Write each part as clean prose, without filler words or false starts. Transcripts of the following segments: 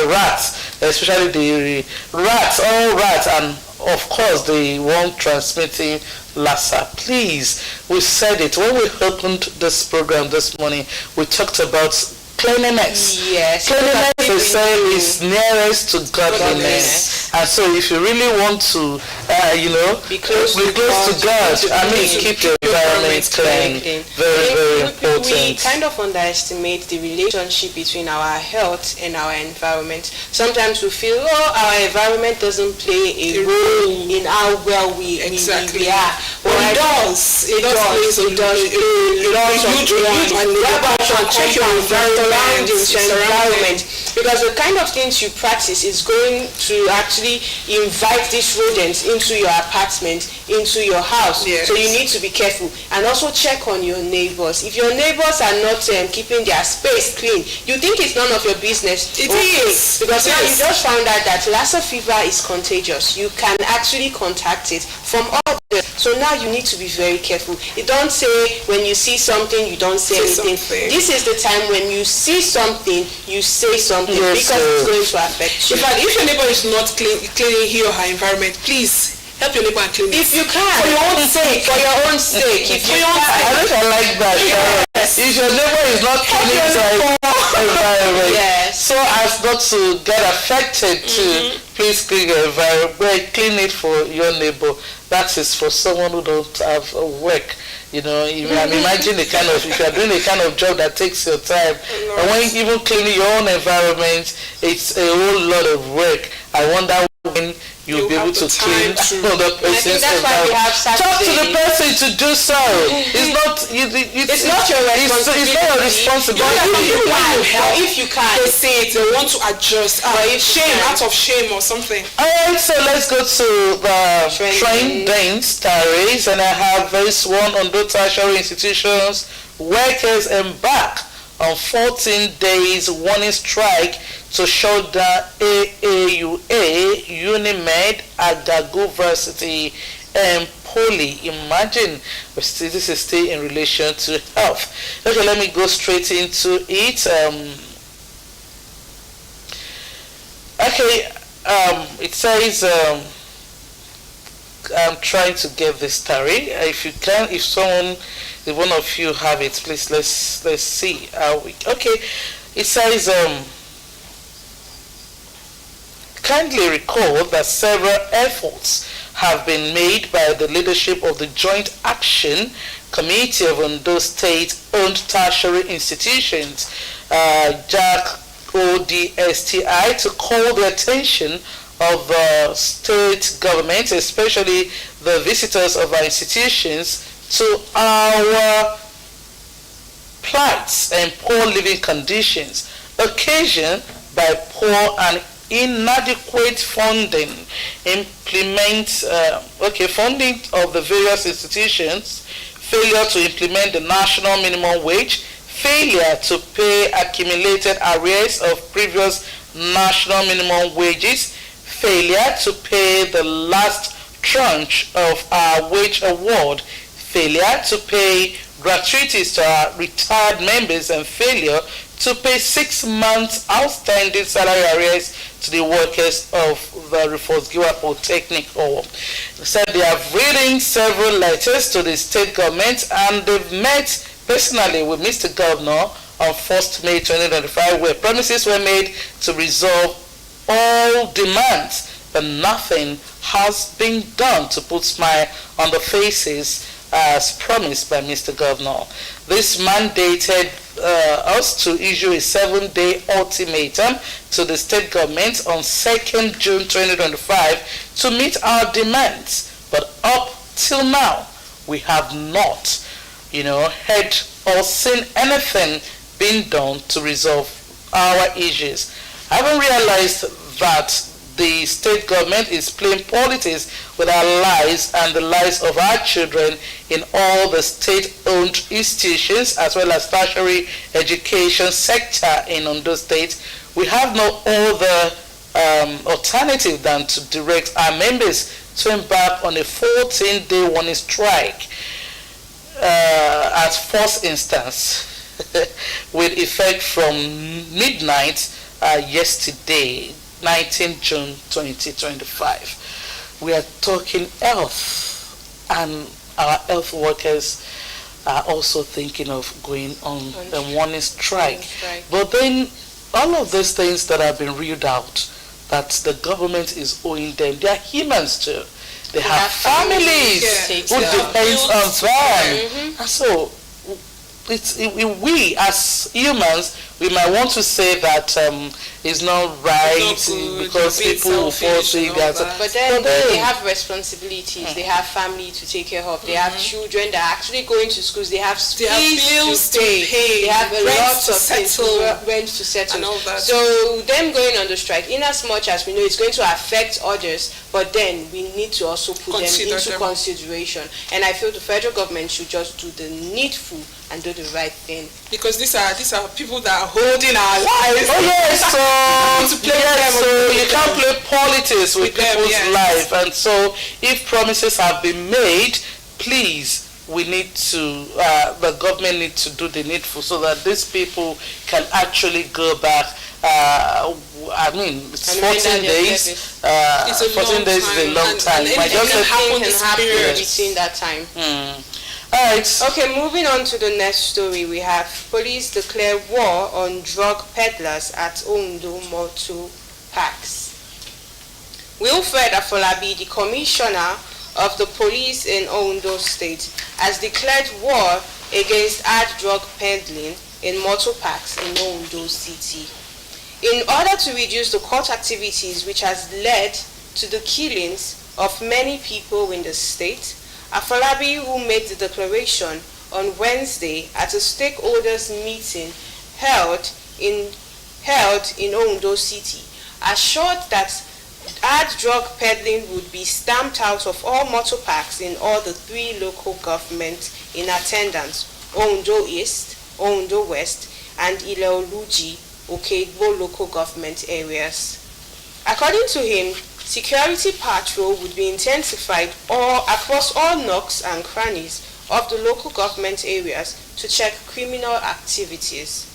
rats, especially the rats, all rats, and of course the one transmitting Lassa. Please, we said it when we opened this program this morning. We talked about cleanliness. Yes. Cleanliness, they say, is nearest to godliness. And so if you really want to, be close to God, keep your environment clean. Very, very important. We kind of underestimate the relationship between our health and our environment. Sometimes we feel, our environment doesn't play a role in how well we are. But it does. It does. Check your environment, because the kind of things you practice is going to actually invite these rodents into your apartment, into your house. Yes. So you need to be careful, and also check on your neighbors. If your neighbors are not keeping their space clean, you think it's none of your business. It is, because now you just found out that Lassa fever is contagious. You can actually contact it from others. So now you need to be very careful. You don't say when you see something, you don't say anything. This is the time when you see something, you say something, because it's going to affect you. In fact, if your neighbor is not cleaning his or her environment, please help your neighbor and clean it. If you can. For your own sake. For your own sake. If you can. I like that. Yes. If your neighbor is not cleaning his environment, so as not to get affected too, please clean your environment. Clean it for your neighbor. That is for someone who don't have work. Imagine the kind of, if you are doing the kind of job that takes your time, and when even cleaning your own environment, it's a whole lot of work. I wonder when you'll be able to clean another person's environment. Talk to the person to do so. It's not your responsibility. It's not your responsibility. If you can, they say it, they want to adjust. Out of shame or something. Alright, so let's go to the trending stories, and I have this one on those tertiary institutions. Workers embark on 14 days warning strike to shut down AAUA, Unimed, Agagu Varsity, and Poly. Imagine, this is still in relation to health. Okay, let me go straight into it. It says, I'm trying to get this story. If you can, if one of you have it, please let's see how we. Okay, it says, kindly recall that several efforts have been made by the leadership of the Joint Action Committee of Ondo State-owned tertiary institutions, JAC ODSTI, to call the attention of the state government, especially the visitors of our institutions, to our plights and poor living conditions occasioned by poor and inadequate funding funding of the various institutions, failure to implement the national minimum wage, failure to pay accumulated arrears of previous national minimum wages, failure to pay the last tranche of our wage award, failure to pay gratuities to our retired members, and failure to pay 6 months outstanding salary arrears to the workers of the Rufus-Giwa Polytechnic. Said they have written several letters to the state government, and they've met personally with Mr. Governor on 1st May 2025, where promises were made to resolve all demands, but nothing has been done to put smile on the faces as promised by Mr. Governor. This mandated us to issue a 7-day ultimatum to the state government on 2nd June 2025 to meet our demands. But up till now, we have not, heard or seen anything being done to resolve our issues. I haven't realized that the state government is playing politics with our lives and the lives of our children in all the state-owned institutions as well as tertiary education sector in Ondo State. We have no other alternative than to direct our members to embark on a 14-day warning strike at first instance with effect from midnight yesterday, 19 June 2025. We are talking health, and our health workers are also thinking of going on a warning strike. But then all of these things that have been reeled out, that the government is owing them, they are humans too. They have families who depend on them. And so we as humans, we might want to say that it's not right because people will fall sick. But then they have responsibilities. They have family to take care of. They have children that are actually going to schools. They have bills to pay. They have a lot of rent to settle. And all that. So them going on the strike, in as much as we know it's going to affect others, but then we need to also put them into consideration. And I feel the federal government should just do the needful and do the right thing. Because these are people that are holding our lives. Oh yes, so you can't play politics with people's life. And so if promises have been made, please, we need to, the government needs to do the needful so that these people can actually go back. I mean, it's 14 days. 14 days is a long time. Anything can happen between that time. Alright. Okay, moving on to the next story, we have police declare war on drug peddlers at Ondo Motor Parks. Wilfred Afolabi, the commissioner of the police in Ondo State, has declared war against hard drug peddling in motor parks in Ondo City. In order to reduce the court activities which has led to the killings of many people in the state, Afolabi, who made the declaration on Wednesday at a stakeholders meeting held in Ondo City, assured that hard drug peddling would be stamped out of all motor parks in all the 3 local governments in attendance: Ondo East, Ondo West, and Ile-Oluji, Okegbo local government areas. According to him, security patrol would be intensified across all nooks and crannies of the local government areas to check criminal activities.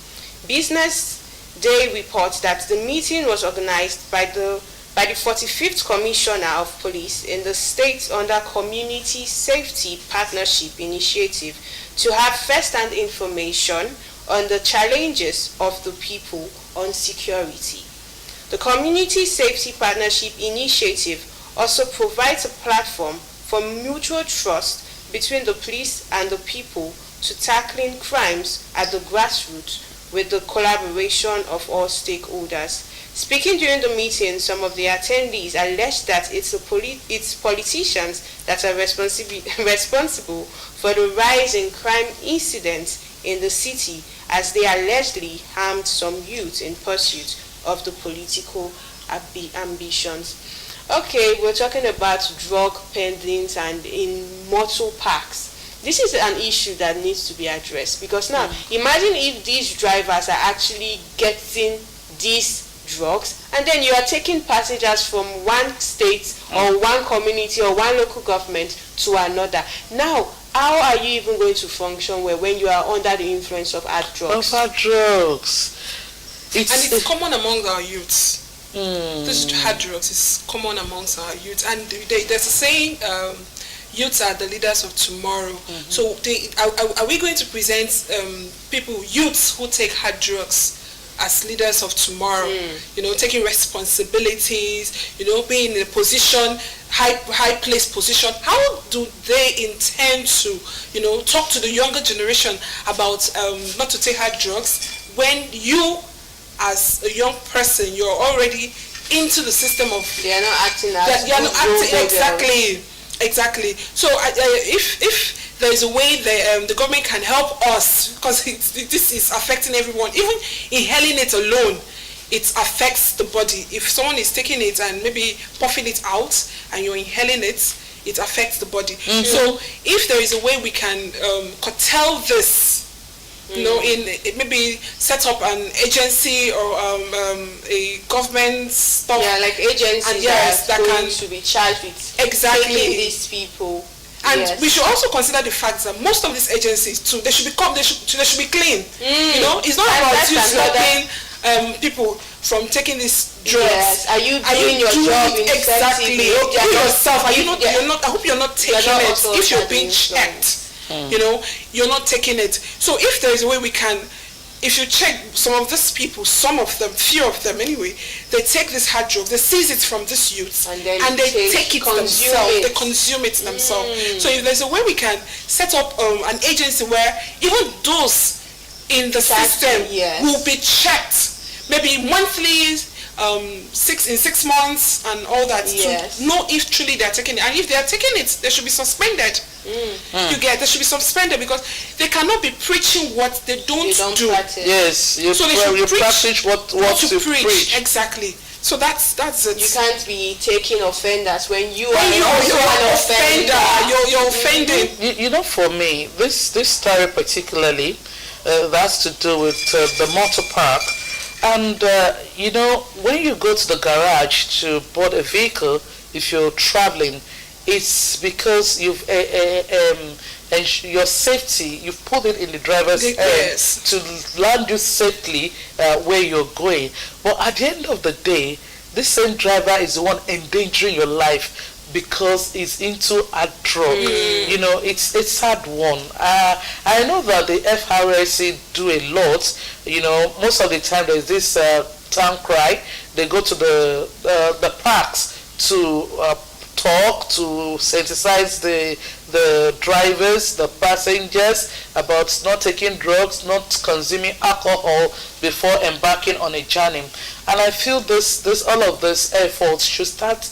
Business Day reports that the meeting was organized by the 45th Commissioner of Police in the state under Community Safety Partnership Initiative to have first-hand information on the challenges of the people on security. The Community Safety Partnership Initiative also provides a platform for mutual trust between the police and the people to tackling crimes at the grassroots with the collaboration of all stakeholders. Speaking during the meeting, some of the attendees alleged that it's politicians that are responsible for the rise in crime incidents in the city, as they allegedly harmed some youth in pursuit of the political ambitions. Okay, we're talking about drug peddling and in motor parks. This is an issue that needs to be addressed, because now imagine if these drivers are actually getting these drugs and then you are taking passengers from one state or one community or one local government to another. Now, how are you even going to function well when you are under the influence of hard drugs? It's common among our youths. This hard drugs is common amongst our youth, and there's a saying, youths are the leaders of tomorrow. So are we going to present youths who take hard drugs as leaders of tomorrow? Taking responsibilities, being in a position, high place position. How do they intend to talk to the younger generation about not to take hard drugs when you, as a young person, you're already into the system of... They are not acting as... They are not acting, exactly. So if there is a way the government can help us, because this is affecting everyone, even inhaling it alone, it affects the body. If someone is taking it and maybe puffing it out and you're inhaling it, it affects the body. So if there is a way we can curtail this, in maybe set up an agency or a government stuff. Yeah, like agencies that can to be charged with taking these people. And we should also consider the fact that most of these agencies too, they should be clean. It's not about you smoking people from taking these drugs. Yes. Are you doing your job exactly? effectively? You yourself. Are you not? You're not. I hope you're not taking it. If you're being checked, you know, you're not taking it. So if there is a way we can. If you check some of these people, some of them, few of them anyway, they take this hard drugs, they seize it from these youths, and they take it themselves, they consume it themselves. So if there's a way we can set up an agency where even those in the system will be checked, maybe monthly, 6 months and all that, to know if truly they are taking it. And if they are taking it, they should be suspended. They should be suspended because they cannot be preaching what they don't do. Practice. Yes, so they should practice what you preach. Exactly. So that's it. You can't be taking offenders when you're an offender. You're offending. You know, for me, this story particularly that's to do with the motor park. And, you know, when you go to the garage to board a vehicle, if you're traveling, it's because you've your safety, you've put it in the driver's hand to land you safely where you're going. But at the end of the day, this same driver is the one endangering your life because he's into a drug. You know, it's a sad one. I know that the FRSC do a lot. You know, most of the time there's this town cry. They go to the parks to talk, to sensitize the drivers, the passengers about not taking drugs, not consuming alcohol before embarking on a journey. And I feel all of these efforts should start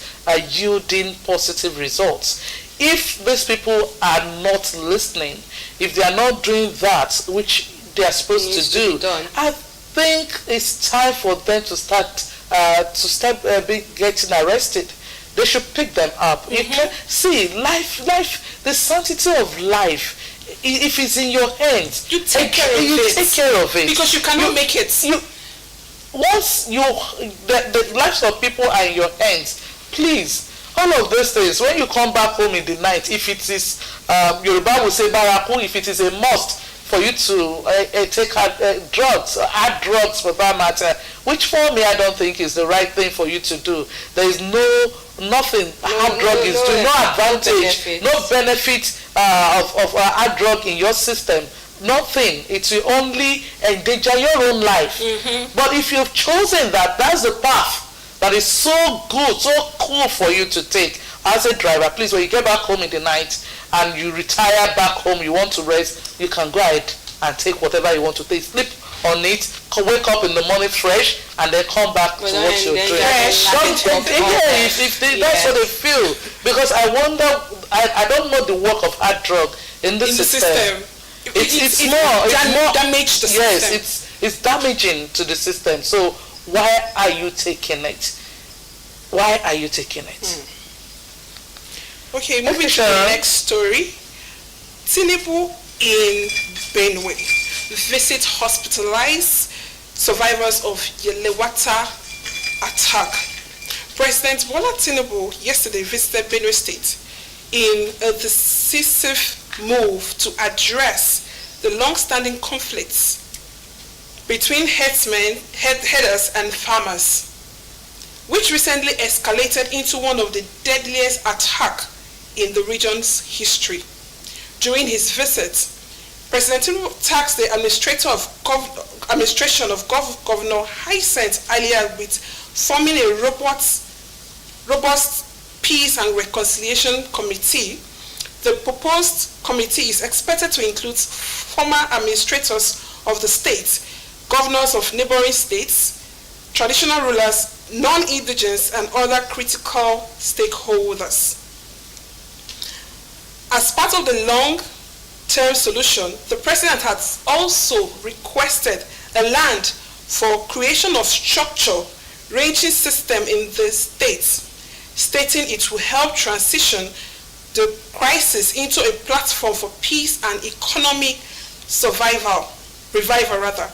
yielding positive results. If these people are not listening, if they are not doing that which they are supposed to do, I think it's time for them to start getting arrested. They should pick them up. You can see life, the sanctity of life. If it's in your hands, you take care of it. Because you cannot make it. Once the lives of people are in your hands, please, all of those things, when you come back home in the night, if it is, Yoruba will say baraku, if it is a must for you to take hard drugs for that matter, which for me I don't think is the right thing for you to do. There is nothing hard drug is doing, no advantage, no benefit of hard drug in your system. Nothing. It will only endanger your own life. But if you've chosen that's the path that is so good, so cool for you to take as a driver, please, when you get back home in the night and you retire back home, you want to rest, you can go ahead and take whatever you want to take. Sleep on it, wake up in the morning fresh, and then come back to what you're doing. That's what they feel. Because I wonder, I don't know the work of hard drug in the system. It's more damage the system. Yes, it's damaging to the system. So why are you taking it? Why are you taking it? Okay, moving to the next story. Tinubu in Benue visit hospitalized survivors of Yelewata attack. President Bola Tinubu yesterday visited Benue State in a decisive move to address the long-standing conflicts between herders and farmers, which recently escalated into one of the deadliest attacks in the region's history. During his visit, President Tinubu tasked the administration of Governor Hyacinth Alia with forming a robust Peace and Reconciliation Committee. The proposed committee is expected to include former administrators of the state, governors of neighboring states, traditional rulers, non-indigenous, and other critical stakeholders. As part of the long-term solution, the president has also requested a land for creation of structure ranging system in the state, stating it will help transition the crisis into a platform for peace and economic revival.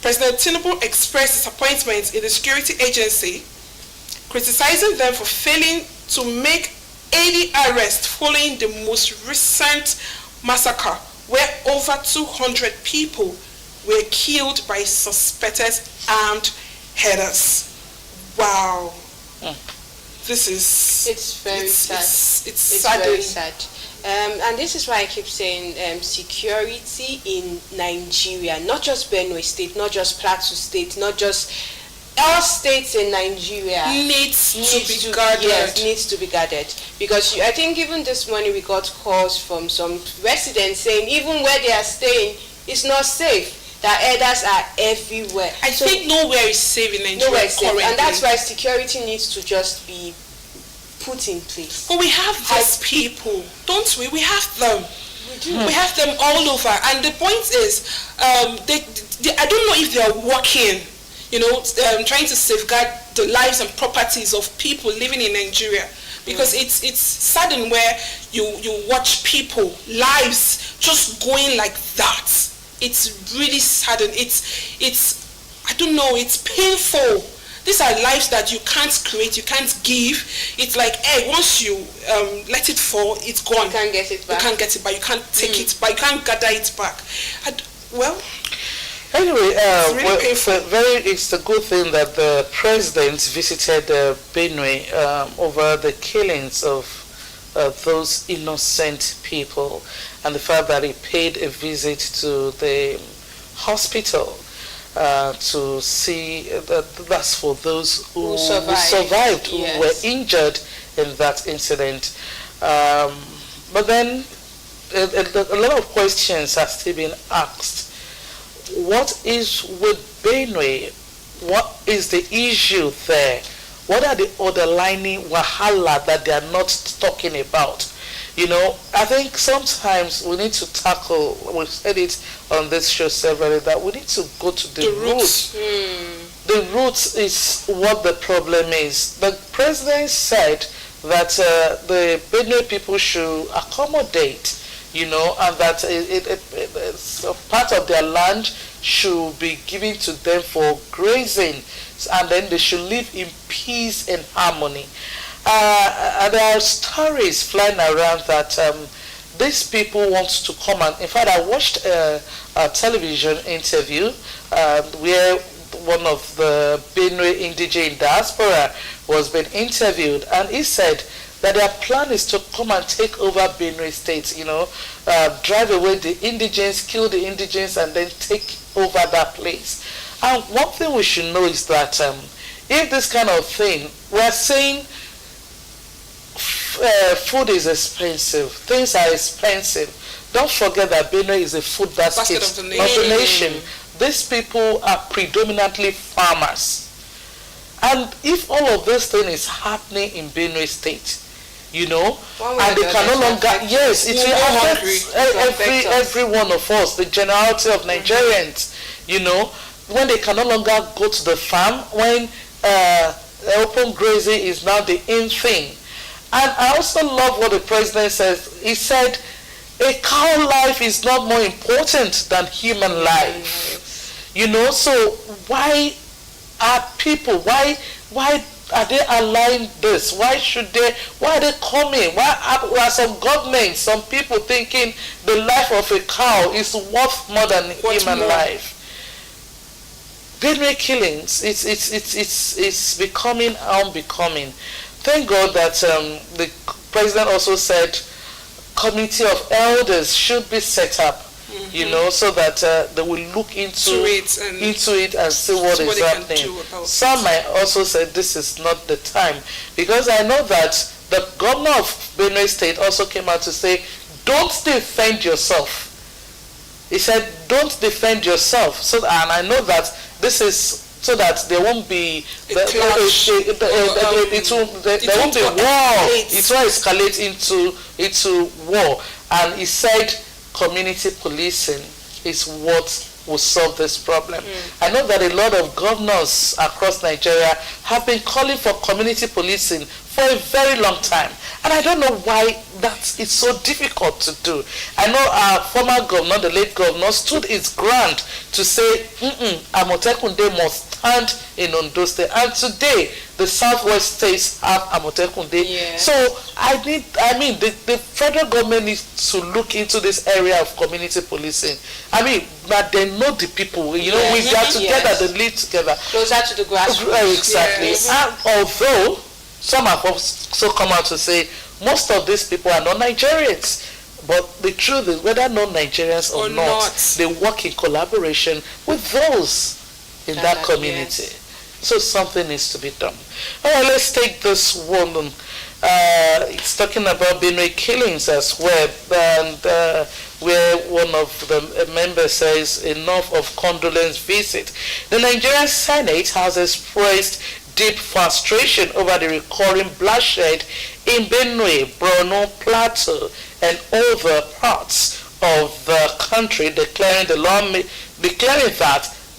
President Tinubu expressed disappointment in the security agency, criticizing them for failing to make any arrests following the most recent massacre, where over 200 people were killed by suspected armed herders. Wow. This is... It's very sad. It's very sad. And this is why I keep saying security in Nigeria, not just Benue State, not just Plateau State, not just all states in Nigeria needs to be guarded. Yes, needs to be guarded. Because I think even this morning we got calls from some residents saying even where they are staying, it's not safe. That herders are everywhere. I think nowhere is safe in Nigeria. Nowhere is safe. And that's why security needs to just be put in place. But we have these people, don't we? We have them. We do. We have them all over. And the point is, they, I don't know if they are working, trying to safeguard the lives and properties of people living in Nigeria. Because it's sudden where you watch people, lives just going like that. It's really sudden. It's I don't know, it's painful. These are lives that you can't create, you can't give. It's like, once you let it fall, it's gone. You can't get it back. You can't get it back. You can't take it back. You can't gather it back. Anyway, really it's a good thing that the president visited Benue over the killings of those innocent people, and the fact that he paid a visit to the hospital to see that's for those who survived, who were injured in that incident. But then a lot of questions have still been asked. What is with Benue? What is the issue there? What are the underlying wahala that they are not talking about? I think sometimes we need to tackle, we've said it on this show severally, that we need to go to the root. The root is what the problem is. The president said that the Benue people should accommodate, and that it's a part of their land should be given to them for grazing, and then they should live in peace and harmony. And there are stories flying around that these people want to come and, in fact, I watched a television interview where one of the Benue indigene diaspora was being interviewed, and he said that their plan is to come and take over Benue State, drive away the indigents, kill the indigents, and then take over that place. And one thing we should know is that if this kind of thing, we're saying food is expensive, things are expensive. Don't forget that Benue is a food basket of the nation. These people are predominantly farmers. And if all of this thing is happening in Benue State, and they can no longer, yes, it will affect every one of us, the generality of Nigerians, when they can no longer go to the farm, when open grazing is now the in thing. And I also love what the president says. He said, a cow life is not more important than human life. So why are people, why are they allowing this? Why are they coming? Why are some governments, some people thinking the life of a cow is worth more than human life? Benue killings, it's becoming unbecoming. Thank God that the president also said committee of elders should be set up, so that they will look into it and see what is happening. Some might also say this is not the time, because I know that the governor of Benue State also came out to say, don't defend yourself. He said, don't defend yourself. So, and I know that this is so that there won't be there won't be war. It will escalate into war. And he said community policing is what will solve this problem. I know that a lot of governors across Nigeria have been calling for community policing for a very long time. And I don't know why that is so difficult to do. I know our former governor, the late governor, stood his ground to say, Amotekunde must stand in Ondo State. And today, the Southwest states have Amotekunde. Yeah. So the federal government needs to look into this area of community policing. But they know the people. We are together, they live together. Closer to the grassroots. Exactly. Yes. And although some have also come out to say most of these people are not Nigerians, but the truth is, whether non-Nigerians or not, they work in collaboration with those in that community. Yes. So something needs to be done. All right, let's take this one. It's talking about Benue killings as well, and where one of the members says, enough of condolence visit. The Nigerian Senate has expressed deep frustration over the recurring bloodshed in Benue, Borno, Plateau, and other parts of the country, declaring that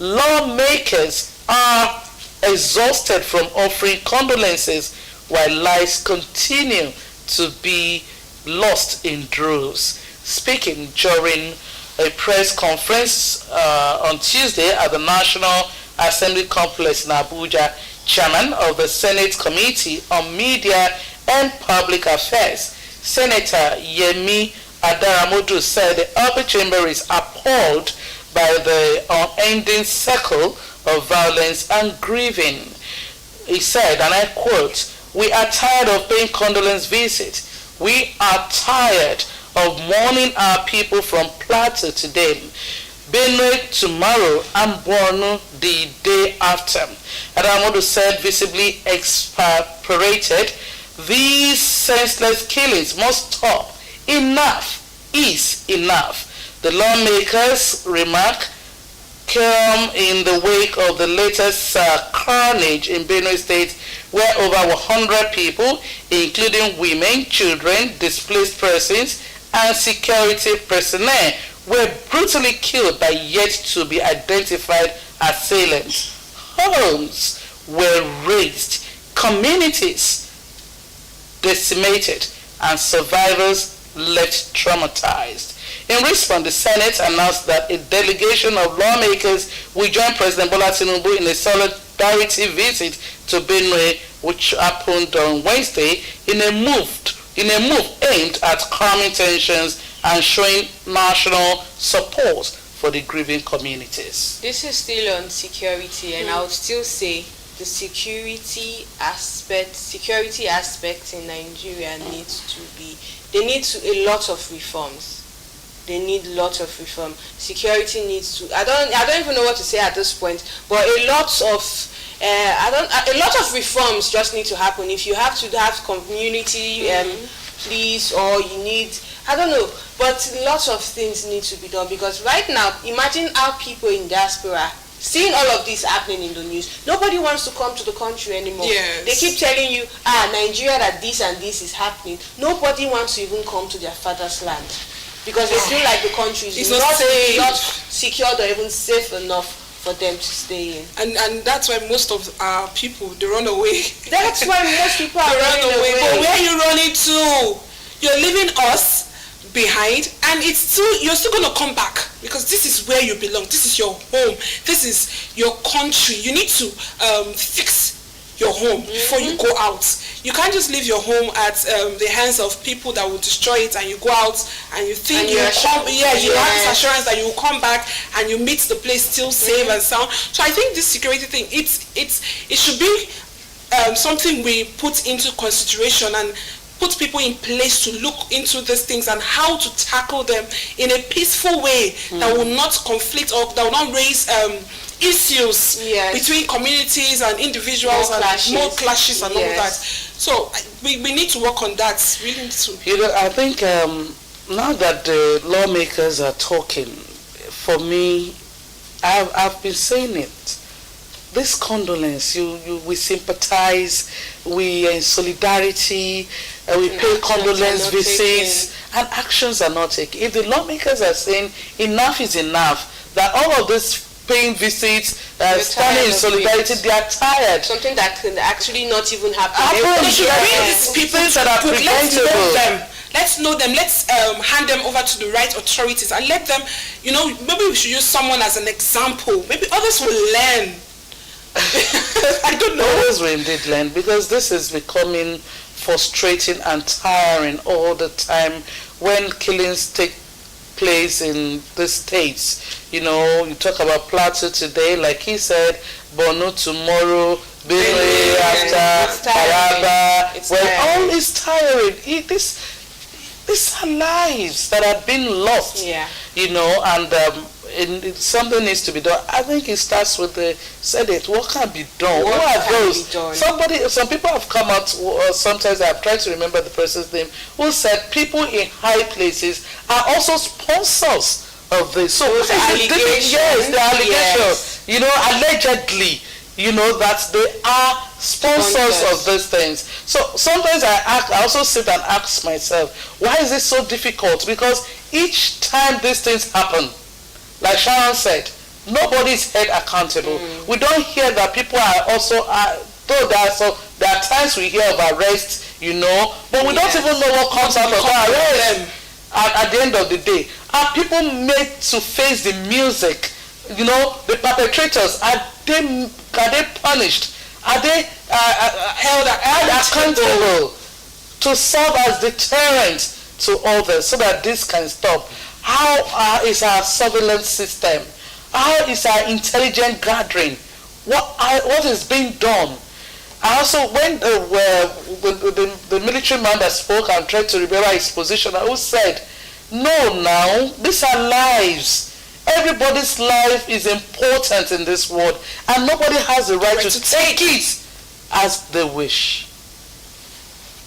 lawmakers are exhausted from offering condolences while lives continue to be lost in droves. Speaking during a press conference on Tuesday at the National Assembly Complex in Abuja, Chairman of the Senate Committee on Media and Public Affairs, Senator Yemi Adaramodu, said the upper chamber is appalled by the unending cycle of violence and grieving. He said, and I quote, "We are tired of paying condolence visits. We are tired of mourning our people from Plateau today, Benue tomorrow, and Borno the day after." Adaramodu said, visibly exasperated, "These senseless killings must stop. Enough is enough." The lawmakers' remark come in the wake of the latest carnage in Benue State, where over 100 people, including women, children, displaced persons, and security personnel, were brutally killed by yet to be identified assailants. Homes were razed, communities decimated, and survivors left traumatized. In response, the Senate announced that a delegation of lawmakers will join President Bola Tinubu in a solidarity visit to Benue, which happened on Wednesday, in a move aimed at calming tensions and showing national support for the grieving communities. This is still on security, and I would still say the security aspect in Nigeria needs a lot of reforms. They need lots of reform. Security needs to. I don't even know what to say at this point. But a lot of reforms just need to happen. If you have to have community police, or you need, I don't know. But lots of things need to be done, because right now, imagine how people in diaspora seeing all of this happening in the news. Nobody wants to come to the country anymore. Yes. They keep telling you, Nigeria, that this and this is happening. Nobody wants to even come to their father's land, because they feel like the country is not secured or even safe enough for them to stay in. And that's why most of our people, they run away. That's why most people are running away. But where are you running to? You're leaving us behind, and you're still going to come back, because this is where you belong. This is your home. This is your country. You need to fix your home before you go out. You can't just leave your home at the hands of people that will destroy it, and you go out and you think you have this assurance that you will come back and you meet the place still safe and sound. So I think this security thing, it should be something we put into consideration and put people in place to look into these things and how to tackle them in a peaceful way that will not conflict or that will not raise issues between communities and individuals, more clashes and all that. So we need to work on that. We need to. I think now that the lawmakers are talking, for me, I've been saying it. This condolence, we sympathize, we are in solidarity, we pay condolence visits, and actions are not taken. If the lawmakers are saying enough is enough, that all of these paying visits, standing in solidarity. They are tired. Something that can actually not even happen. They should bring these people that are preventable. Let's know them. Let's hand them over to the right authorities and let them, maybe we should use someone as an example. Maybe others will learn. I don't know. Others will indeed learn, because this is becoming frustrating and tiring all the time when killings take place in the states. You talk about Plateau today, like he said, Borno tomorrow, Benue after, Taraba. All is tiring. These are lives that have been lost. Yeah. And something needs to be done. I think it starts with what can be done? What are those? Some people have come out, sometimes I've tried to remember the person's name, who said people in high places are also sponsors of this. So those allegations. Yes, the allegations. Yes. Allegedly, that they are sponsors of these things. So sometimes I also sit and ask myself, why is it so difficult? Because each time these things happen, like Sharon said, nobody is held accountable. We don't hear that people are also, though there are times we hear of arrests, but we don't even know what comes out of that arrest. At the end of the day, are people made to face the music? The perpetrators, are they punished? Are they held accountable to serve as deterrent to others so that this can stop? How is our surveillance system? How is our intelligent gathering? What is being done? I also, when the military man that spoke and tried to remember his position, I said, no, now, these are lives. Everybody's life is important in this world, and nobody has the right to take it as they wish.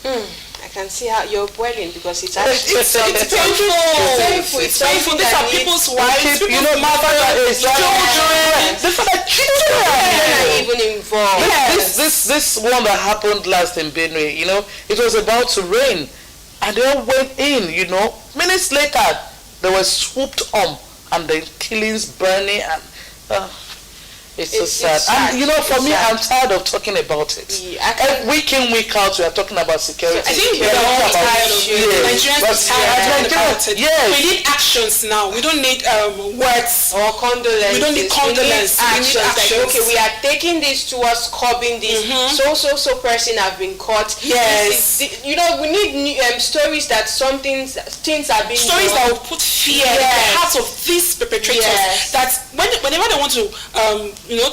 I can see how you're boiling, because it's actually it's painful. It's painful. These are people's wives, people's mothers, children. Children are even involved. This one that happened last in Benue, it was about to rain, and they all went in. Minutes later they were swooped on, and the killings, burning, and it's so sad. And for me, I'm tired of talking about it. Week in, week out, we are talking about security. I think we're all tired of it. Nigerians are tired about it. Yes. We need actions now. We don't need words or condolences. We don't need condolences. We need actions. Like, okay, we are taking this towards curbing this. So person have been caught. Yes. We need stories that things are being stories done. that will put fear in the hearts of these perpetrators. Yes. That whenever they want to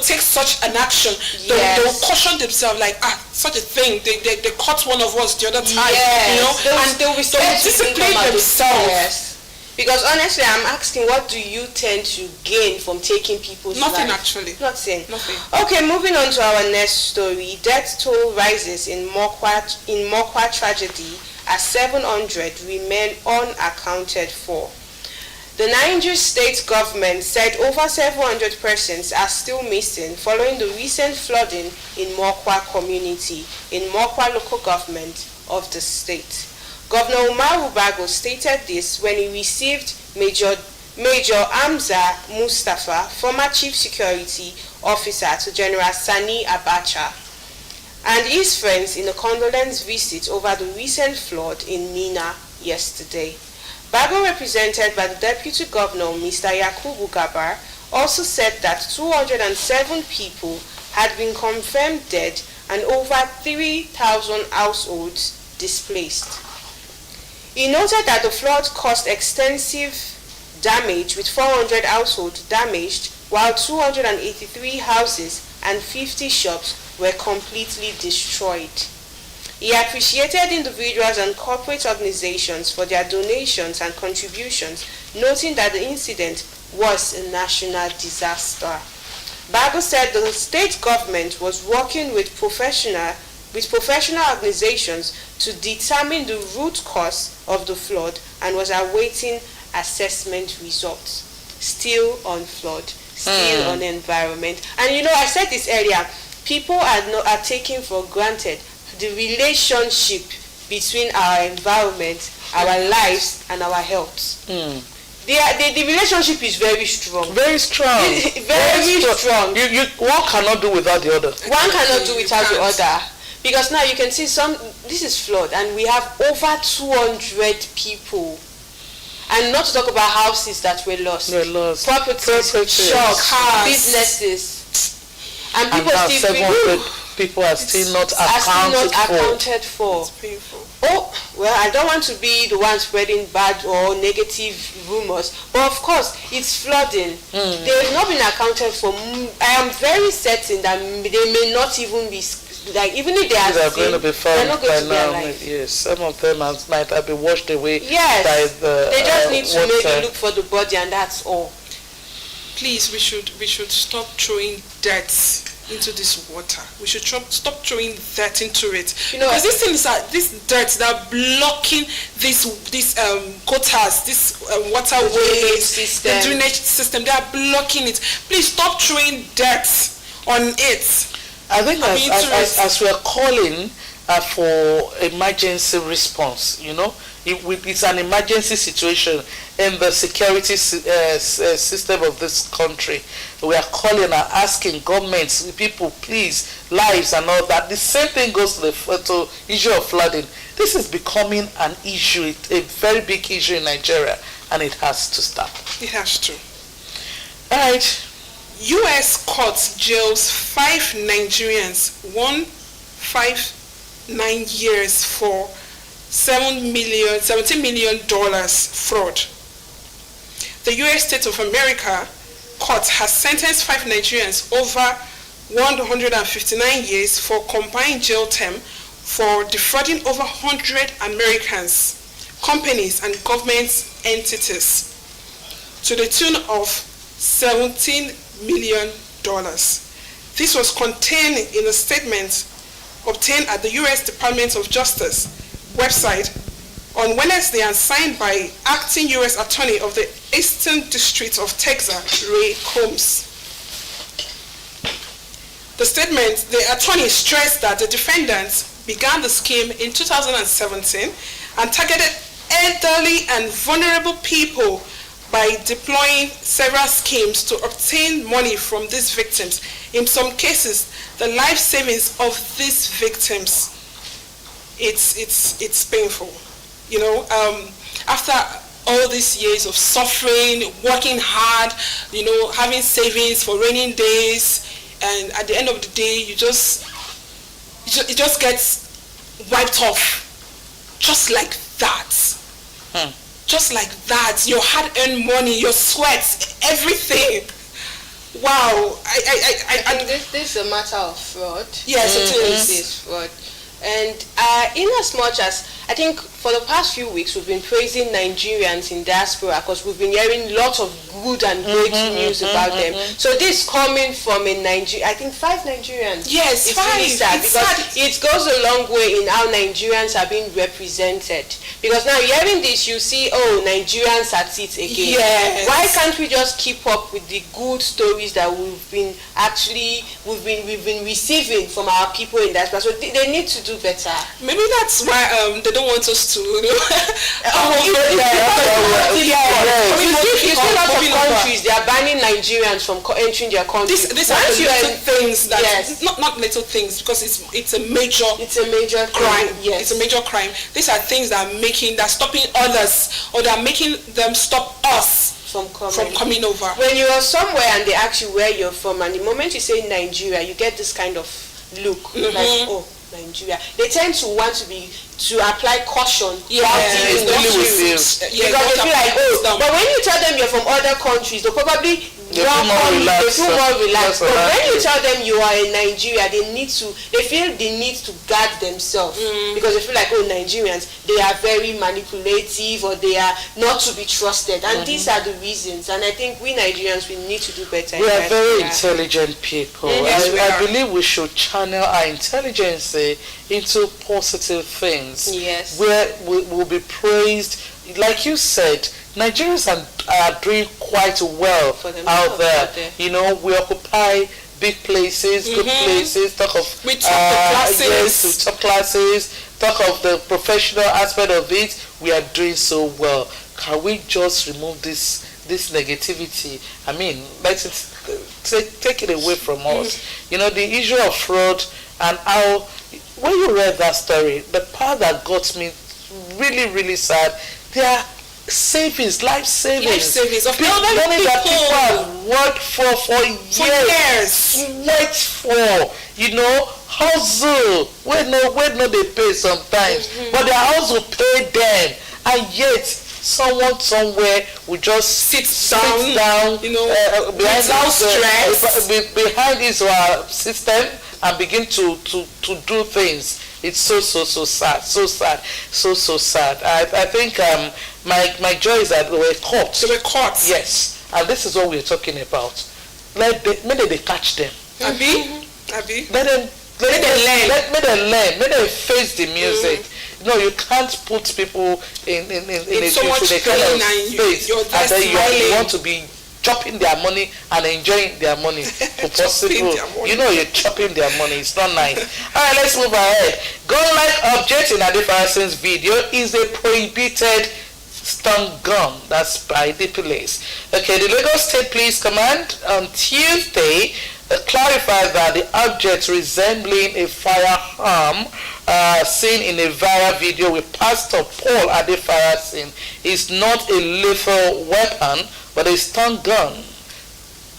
take such an action, they'll caution themselves, like, such a thing, they caught one of us the other time, and they'll discipline themselves. Yes. Because honestly, I'm asking, what do you tend to gain from taking people's Nothing, life? actually. Nothing. Nothing. Okay, moving on to our next story. Death toll rises in Mokwa tragedy as 700 remain unaccounted for. The Niger state government said over 700 persons are still missing following the recent flooding in Mokwa community in Mokwa local government of the state. Governor Umar Ubago stated this when he received Major Amza Mustafa, former Chief Security Officer to General Sani Abacha, and his friends in a condolence visit over the recent flood in Mina yesterday. Bago, represented by the Deputy Governor, Mr. Yakubu Gabar, also said that 207 people had been confirmed dead and over 3,000 households displaced. He noted that the flood caused extensive damage, with 400 households damaged, while 283 houses and 50 shops were completely destroyed. He appreciated individuals and corporate organizations for their donations and contributions, noting that the incident was a national disaster. Bago said the state government was working with professional organizations to determine the root cause of the flood and was awaiting assessment results. Still on flood, still on environment. And I said this earlier, people are taking for granted the relationship between our environment, our lives, and our health. the relationship is very strong. Very strong. Very strong. One cannot do without the other. One cannot do without the other. Because now you can see this is flawed, and we have over 200 people. And not to talk about houses that were lost. Properties, shops, businesses. And people people are still not accounted for. It's painful. Oh, well, I don't want to be the one spreading bad or negative rumors, but of course, it's flooding. They have not been accounted for. I am very certain that they may not even be, like, even if they are going to be found they're not going to be now. alive. Yes, some of them might have been washed away. Yes, by the, they just need to water. maybe look for the body, and that's all. Please, we should stop throwing dirt into this water. We should stop throwing dirt into it. Because these things this dirt that are blocking these gutters, this waterways, the drainage system. They are blocking it. Please stop throwing dirt on it. I think as we are calling for emergency response, it's an emergency situation in the security system of this country. We are calling and asking governments, people, please, lives and all that. The same thing goes to the issue of flooding. This is becoming an issue, a very big issue in Nigeria, and it has to stop. It has to. All right. U.S. court jails 5 Nigerians, 9 years for $17 million fraud. The U.S. State of America court has sentenced 5 Nigerians over 159 years for combined jail term for defrauding over 100 Americans, companies and government entities to the tune of $17 million. This was contained in a statement obtained at the U.S. Department of Justice website on Wednesday and signed by acting U.S. Attorney of the Eastern District of Texas, Ray Combs. The statement, the attorney stressed that the defendants began the scheme in 2017 and targeted elderly and vulnerable people by deploying several schemes to obtain money from these victims. In some cases, the life savings of these victims, it's painful. After all these years of suffering, working hard, having savings for rainy days, and at the end of the day, it just gets wiped off, just like that. Just like that, your hard-earned money, your sweat, everything. Wow, I think this is a matter of fraud. Yes, it is. This is fraud. And in as much as, I think for the past few weeks we've been praising Nigerians in diaspora because we've been hearing lots of good and great news about them. So this coming from a Nigerian, I think 5 Nigerians. Yes, it's really sad because it goes a long way in how Nigerians are being represented. Because now hearing this, you see, Nigerians at it again. Yes. Why can't we just keep up with the good stories that we've been receiving from our people in diaspora? So they need to do better. Maybe that's why they don't want us to. You see lots of countries, they are banning Nigerians from entering their country. These are the little things that not little things, because it's a major crime. Yes. It's a major crime. These are things that are stopping others, or that are making them stop us from coming over. When you are somewhere and they ask you where you're from, and the moment you say Nigeria, you get this kind of look like, Nigeria. They tend to want to apply caution. Because they feel like, but when you tell them you're from other countries, they'll probably they feel more relaxed. But when you tell them you are in Nigeria, they feel the need to guard themselves because they feel like, Nigerians, they are very manipulative, or they are not to be trusted. And these are the reasons. And I think we Nigerians, we need to do better. We are very intelligent people. I believe we should channel our intelligence into positive things. Yes. Where we'll be praised. Like you said, Nigerians are doing quite well out there. We occupy big places, good places. We top the classes. Yes, we top classes. Talk of the professional aspect of it. We are doing so well. can we just remove this negativity? I mean, let it take it away from us. You know, the issue of fraud and how, when you read that story, the part that got me really, really sad, they are savings, life savings of money that people have worked for years. Wait for, you know, hustle. Wait no, they pay sometimes, but their hustle pay them, and yet someone somewhere will just sit down, you know, behind his system and begin to do things. It's so sad, so sad. I think my joy is that they were caught. They were caught. Yes, and this is what we're talking about. Maybe they catch them. Abi. Let them learn. Let them face the music. No, you can't put people in so much a kind of space and then you want to be chopping their money and enjoying their money. Possible, you know, you're chopping their money. It's not nice. All right, let's move ahead. Gun-like object in Adefarason's video is a prohibited stun gun. That's by the police. Okay, the Lagos State Police Command on Tuesday clarified that the object resembling a firearm seen in a viral video with Pastor Paul Adefarasin is not a lethal weapon, but a stun gun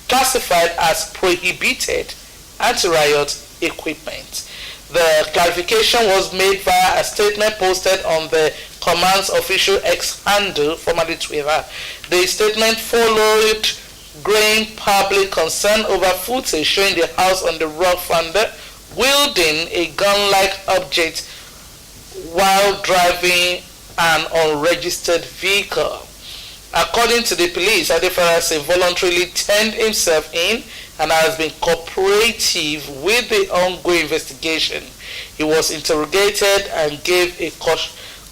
classified as prohibited anti-riot equipment. The clarification was made via a statement posted on the command's official X handle, formerly Twitter. The statement followed growing public concern over footage showing the house on the rock founder wielding a gun-like object while driving an unregistered vehicle. According to the police, Adefarasin voluntarily turned himself in and has been cooperative with the ongoing investigation. He was interrogated and gave a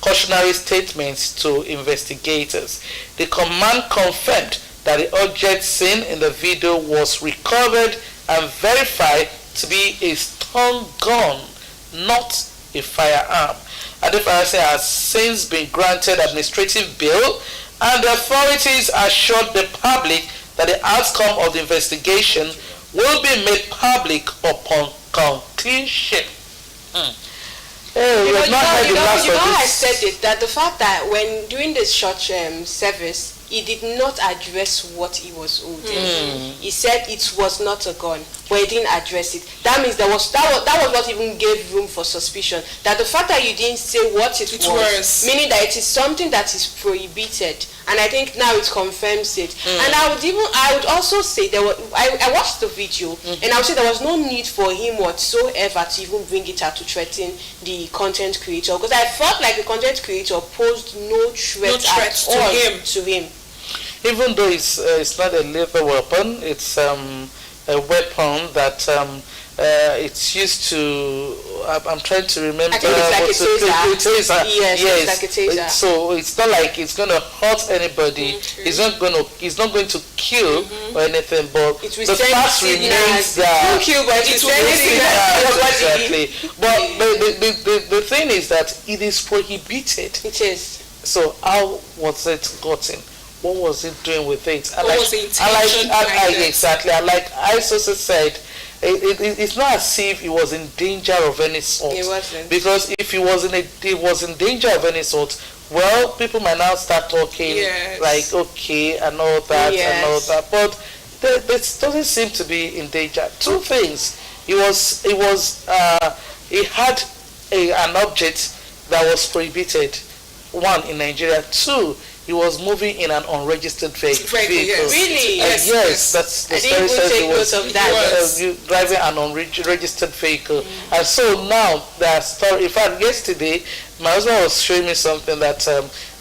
cautionary statement to investigators. The command confirmed that the object seen in the video was recovered and verified to be a stun gun, not a firearm. Adefarasin has since been granted administrative bail, and the authorities assured the public that the outcome of the investigation will be made public upon completion. You know, I said it, that the fact that when doing this short service, he did not address what he was holding. He said it was not a gun, but he didn't address it. That means that was what even gave room for suspicion. That the fact that you didn't say what it was, meaning that it is something that is prohibited. And I think now it confirms it. And I would also say I watched the video, and I would say there was no need for him whatsoever to even bring it out to threaten the content creator, because I felt like the content creator posed no threat at all to him. Even though it's not a lethal weapon, it's a weapon that it's used to. I'm trying to remember. I think it's like a taser. Yes, it's like a taser. So it's not like it's going to hurt anybody. It's not going to kill or anything. But the fact remains that exactly. But the thing is that it is prohibited. It is. So how was it gotten? What was it doing with it? What was the intention behind it? Exactly. Like I also said, it's not as if he was in danger of any sort. It wasn't. Because if he was in danger of any sort, well, people might now start talking like okay and all that and all that. But this doesn't seem to be in danger. Two things. He had an object that was prohibited. One, in Nigeria. Two, he was moving in an unregistered vehicle. Yes. Really? Yes, that's the story says he was driving an unregistered vehicle. And so now the story. In fact, yesterday my husband was showing me something that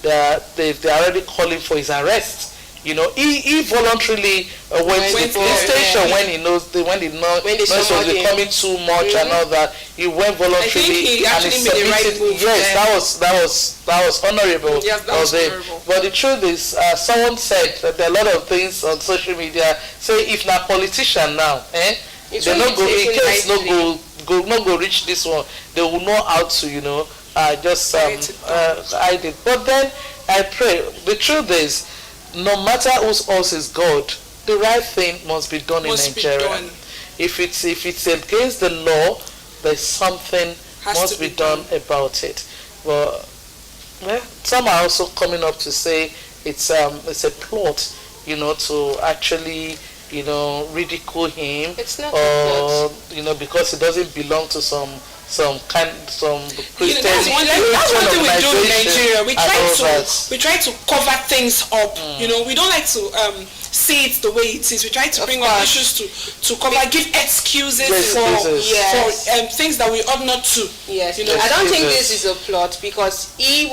they're already calling for his arrest. You know, he voluntarily went to the police station when he knows when it was becoming too much and all that. He went voluntarily and he submitted. Made the right move. Yes, that was honorable. Yes, that was honorable. But the truth is, someone said that there are a lot of things on social media say if not politician now, they not go in case not go reach this one, they will know how to just hide it. But then I pray. The truth is, no matter whose horse is God, the right thing must be done in Nigeria. If it's against the law, there's something must be done about it. But some are also coming up to say it's a plot, to actually ridicule him. It's not a plot. Because he doesn't belong to some Christian that's one thing we do in Nigeria. We try to cover things up. We don't like to see it the way it is. We try to bring up issues to cover, give excuses for things that we ought not to. Yes. I don't think this is a plot because the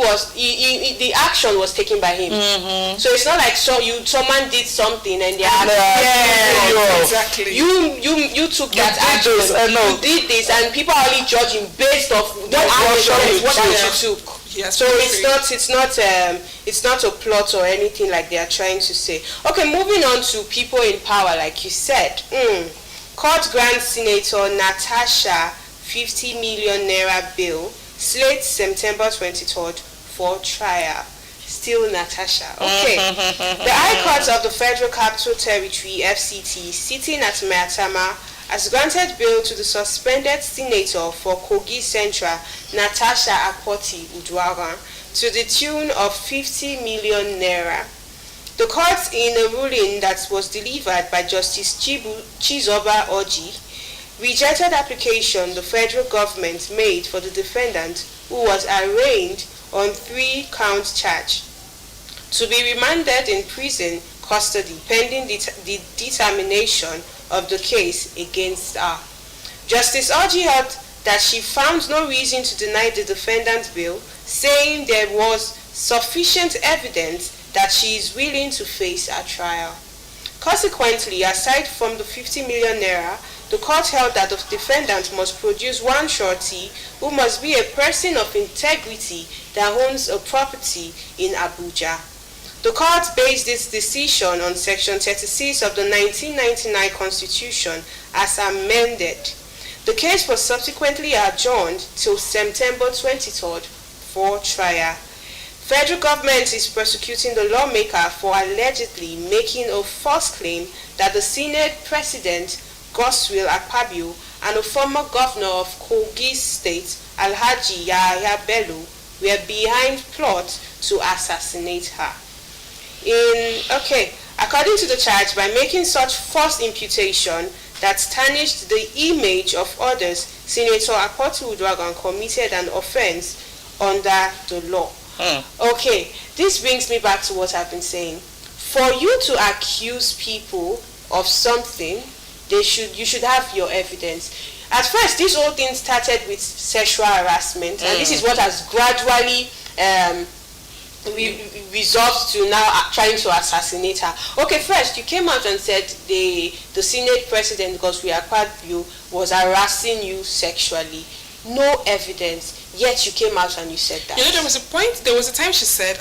action was taken by him. So it's not like someone did something and they are exactly. You took that action. You did this, and people are only judging based off what you took. Yes, so it's not a plot or anything like they are trying to say. Okay, moving on to people in power, like you said. Court grants Senator Natasha 50 million naira bail, slates September 23rd for trial. Still Natasha. Okay. The High Court of the Federal Capital Territory, FCT, sitting at Maitama, has granted bail to the suspended senator for Kogi Central, Natasha Akpoti-Uduaghan, to the tune of 50 million naira. The court, in a ruling that was delivered by Justice Chizoba Oji, rejected application the federal government made for the defendant, who was arraigned on 3-count charge, to be remanded in prison custody pending the determination of the case against her. Justice Oji held that she found no reason to deny the defendant bail, saying there was sufficient evidence that she is willing to face a trial. Consequently, aside from the 50 million naira, the court held that the defendant must produce one surety who must be a person of integrity that owns a property in Abuja. The court based its decision on Section 36 of the 1999 Constitution as amended. The case was subsequently adjourned till September 23rd for trial. Federal government is prosecuting the lawmaker for allegedly making a false claim that the Senate President Godswill Akpabio and a former governor of Kogi State, Alhaji Yahya Bello, were behind plot to assassinate her. According to the charge, by making such false imputation that tarnished the image of others, Senator Akpoti-Uduaghan committed an offense under the law. Okay, this brings me back to what I've been saying. For you to accuse people of something, you should have your evidence. At first, this whole thing started with sexual harassment, and this is what has gradually resolved to now trying to assassinate her. Okay, first you came out and said the Senate President Godswill Akpabio was harassing you sexually. No evidence, yet you came out and you said that. There was a time she said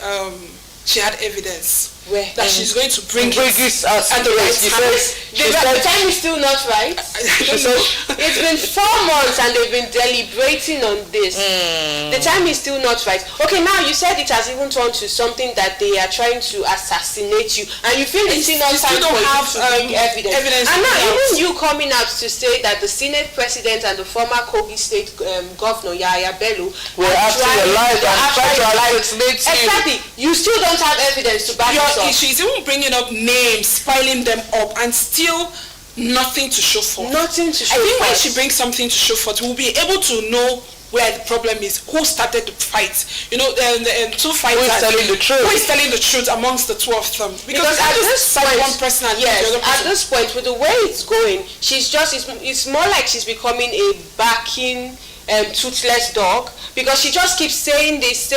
she had evidence. Where? That she's going to bring it at the right time. The time is still not right. It's been 4 months and they've been deliberating on this. The time is still not right. Okay, now you said it has even turned to something that they are trying to assassinate you, and you feel it's still not time for you to bring evidence. And now even you coming out to say that the Senate President and the former Kogi State Governor Yahya Bello were actually alive and trying to assassinate you. Exactly. You still don't have evidence to back it up. She's even bringing up names, piling them up, and still nothing to show for. Nothing to show for. I think when she brings something to show for, we'll be able to know where the problem is, who started the fight. The two fighters. Who is telling the truth? Who is telling the truth amongst the two of them? Because at this point, one person and the other person. At this point, with the way it's going, it's more like she's becoming a backing toothless dog, because she just keeps saying this,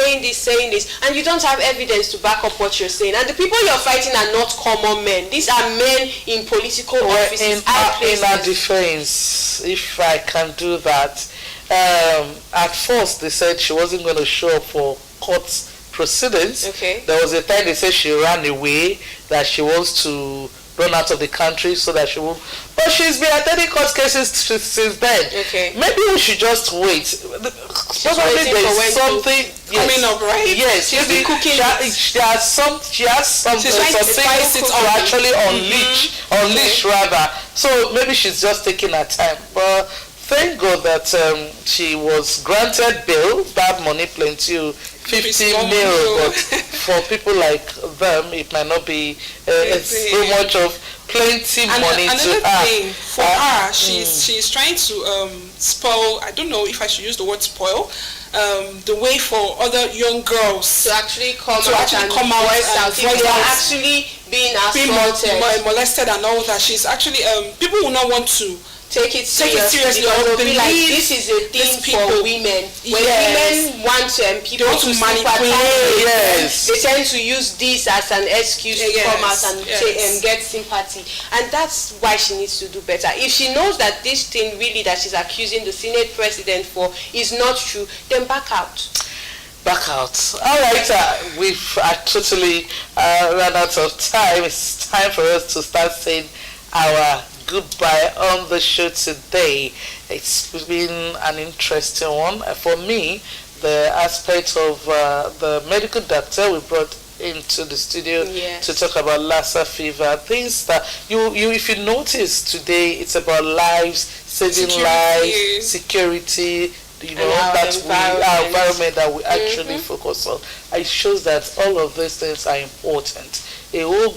and you don't have evidence to back up what you're saying. And the people you're fighting are not common men. These are men in political offices. In our defense, if I can do that, at first they said she wasn't going to show up for court proceedings. Okay. There was a time they said she ran away, that she wants to run out of the country so that she won't. But she's been attending court cases since then. Okay. Maybe we should just wait. Probably there's something coming up, right? Yes, She'll be cooking. She has some She's trying to spice it to up. actually unleash rather. So maybe she's just taking her time. But thank God that she was granted bail. That money plenty, 50 mil. But for people like them, it might not be so much of plenty money to another her. thing for her, she's trying to spoil. I don't know if I should use the word spoil. The way for other young girls to actually come out and voice out. They are actually being assaulted, molested and all that. She's actually people will not want to take it seriously. Or Be like, this is a thing for women. When women want people to manipulate, they tend to use this as an excuse to come out and get sympathy. And that's why she needs to do better. If she knows that this thing really that she's accusing the Senate president for is not true, then back out. Back out. All right, we've totally run out of time. It's time for us to start saying our goodbye on the show today. It's been an interesting one. For me, the aspect of the medical doctor we brought into the studio to talk about Lassa fever, things that you if you notice today, it's about lives, saving lives, security, our environment that we actually focus on. It shows that all of these things are important. A whole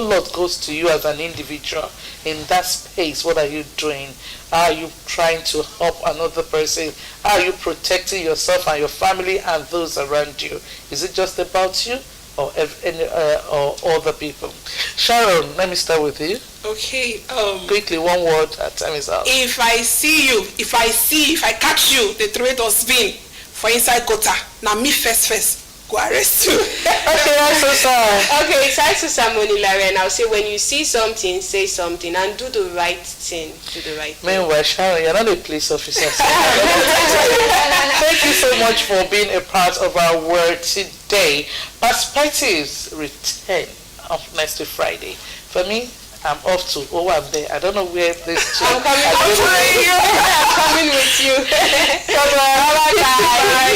lot goes to you as an individual. In that space, what are you doing? Are you trying to help another person? Are you protecting yourself and your family and those around you? Is it just about you or other people? Sharon, let me start with you. Okay. Quickly, one word. Time is out. If I catch you, they throw it on spin for inside gutter. Now me first. Go arrest you. Okay, I'm so sorry. Okay, it's to Samoni Larry, and I'll say when you see something, say something and do the right thing. Meanwhile, Sharon, you're not a police officer. Thank you so much for being a part of our word today. Perspectives return on next Friday. For me, I'm off to I'm there. I don't know where this. I'm coming with you. Bye-bye.